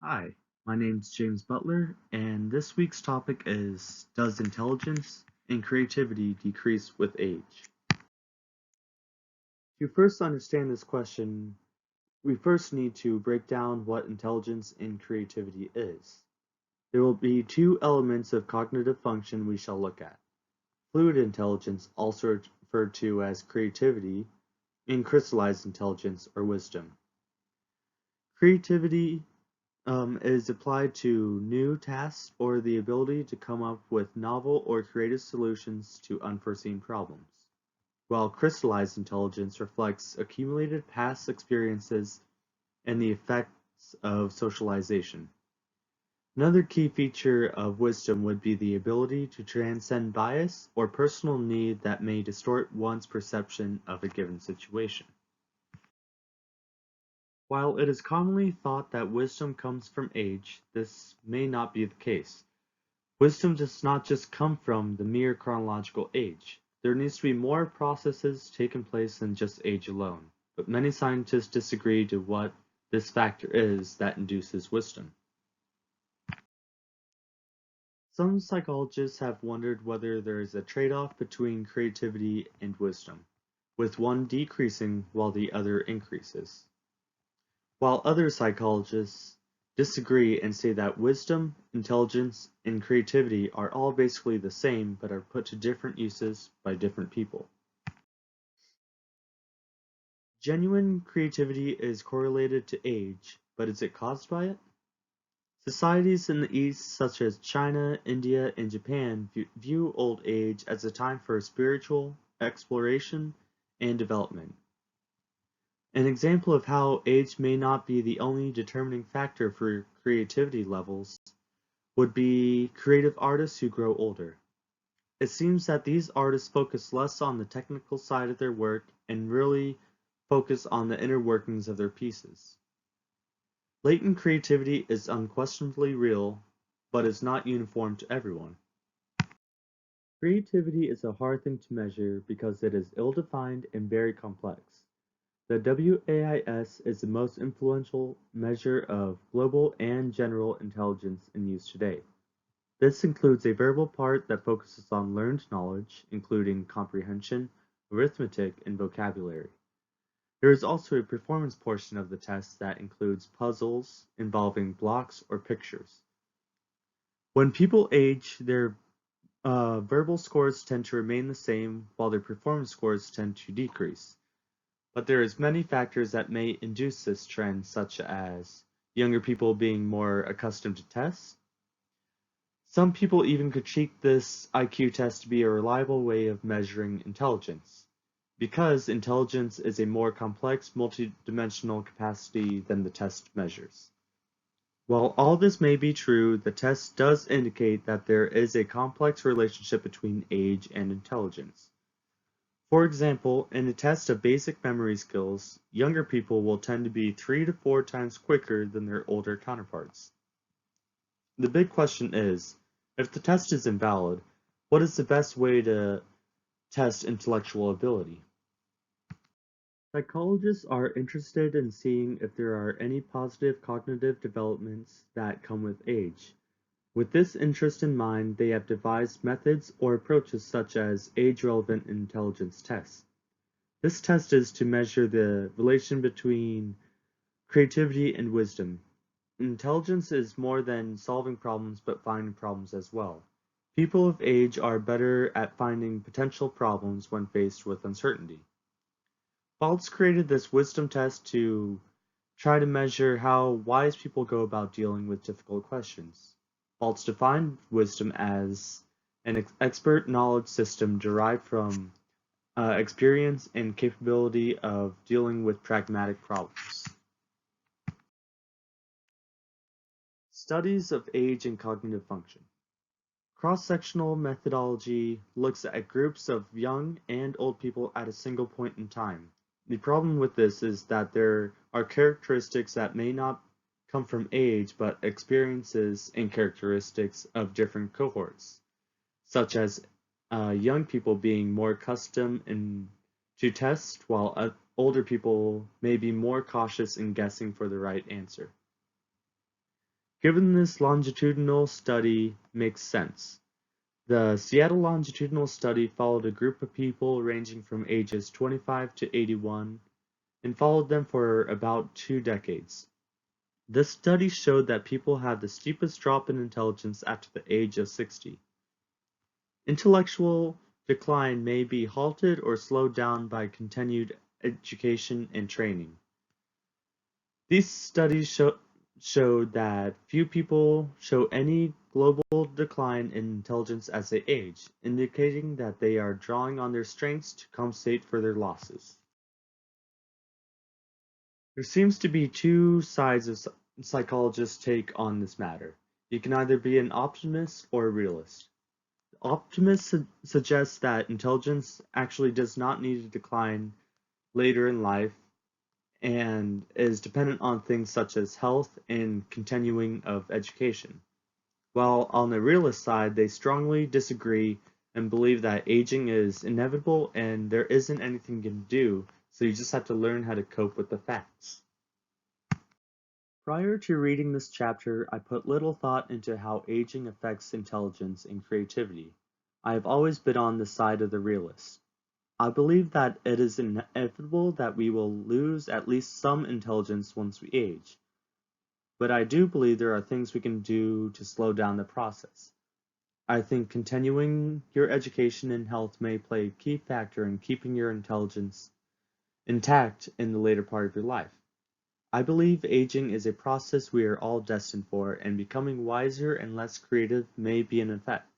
Hi, my name's James Butler, and this week's topic is: Does intelligence and creativity decrease with age? To first understand this question, we first need to break down what intelligence and creativity is. There will be two elements of cognitive function we shall look at: fluid intelligence, also referred to as creativity, and crystallized intelligence or wisdom. Creativity is applied to new tasks or the ability to come up with novel or creative solutions to unforeseen problems, while crystallized intelligence reflects accumulated past experiences and the effects of socialization. Another key feature of wisdom would be the ability to transcend bias or personal need that may distort one's perception of a given situation. While it is commonly thought that wisdom comes from age, this may not be the case. Wisdom does not just come from the mere chronological age. There needs to be more processes taking place than just age alone, but many scientists disagree to what this factor is that induces wisdom. Some psychologists have wondered whether there is a trade-off between creativity and wisdom, with one decreasing while the other increases. While other psychologists disagree and say that wisdom, intelligence, and creativity are all basically the same but are put to different uses by different people. Genuine creativity is correlated to age, but is it caused by it? Societies in the East, such as China, India, and Japan, view old age as a time for spiritual exploration and development. An example of how age may not be the only determining factor for creativity levels would be creative artists who grow older. It seems that these artists focus less on the technical side of their work and really focus on the inner workings of their pieces. Latent creativity is unquestionably real, but is not uniform to everyone. Creativity is a hard thing to measure because it is ill-defined and very complex. The WAIS is the most influential measure of global and general intelligence in use today. This includes a verbal part that focuses on learned knowledge, including comprehension, arithmetic, and vocabulary. There is also a performance portion of the test that includes puzzles involving blocks or pictures. When people age, their verbal scores tend to remain the same, while their performance scores tend to decrease. But there is many factors that may induce this trend, such as younger people being more accustomed to tests. Some people even critique this IQ test to be a reliable way of measuring intelligence, because intelligence is a more complex, multidimensional capacity than the test measures. While all this may be true, the test does indicate that there is a complex relationship between age and intelligence. For example, in a test of basic memory skills, younger people will tend to be 3 to 4 times quicker than their older counterparts. The big question is, if the test is invalid, what is the best way to test intellectual ability? Psychologists are interested in seeing if there are any positive cognitive developments that come with age. With this interest in mind, they have devised methods or approaches such as age-relevant intelligence tests. This test is to measure the relation between creativity and wisdom. Intelligence is more than solving problems but finding problems as well. People of age are better at finding potential problems when faced with uncertainty. Baltz created this wisdom test to try to measure how wise people go about dealing with difficult questions. Baltz defined wisdom as an expert knowledge system derived from experience and capability of dealing with pragmatic problems. Studies of age and cognitive function. Cross-sectional methodology looks at groups of young and old people at a single point in time. The problem with this is that there are characteristics that may not come from age but experiences and characteristics of different cohorts, such as young people being more accustomed to tests while older people may be more cautious in guessing for the right answer. Given this longitudinal study makes sense. The Seattle Longitudinal Study followed a group of people ranging from ages 25 to 81 and followed them for about 2 decades. This study showed that people have the steepest drop in intelligence after the age of 60. Intellectual decline may be halted or slowed down by continued education and training. These studies showed that few people show any global decline in intelligence as they age, indicating that they are drawing on their strengths to compensate for their losses. There seems to be two sides of psychologists' take on this matter. You can either be an optimist or a realist. The optimist suggests that intelligence actually does not need to decline later in life and is dependent on things such as health and continuing of education. While on the realist side, they strongly disagree and believe that aging is inevitable and there isn't anything you can do, so you just have to learn how to cope with the facts. Prior to reading this chapter, I put little thought into how aging affects intelligence and creativity. I have always been on the side of the realist. I believe that it is inevitable that we will lose at least some intelligence once we age. But I do believe there are things we can do to slow down the process. I think continuing your education and health may play a key factor in keeping your intelligence intact in the later part of your life. I believe aging is a process we are all destined for, and becoming wiser and less creative may be an effect.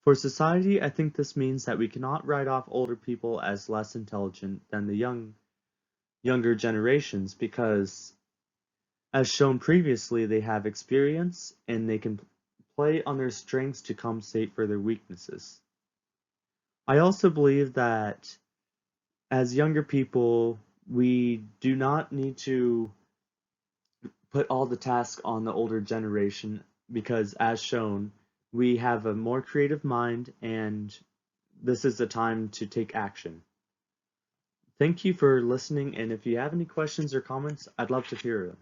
For society, I think this means that we cannot write off older people as less intelligent than the younger generations because, as shown previously, they have experience and they can play on their strengths to compensate for their weaknesses. I also believe that as younger people, we do not need to put all the tasks on the older generation because, as shown, we have a more creative mind and this is the time to take action. Thank you for listening, and if you have any questions or comments, I'd love to hear them.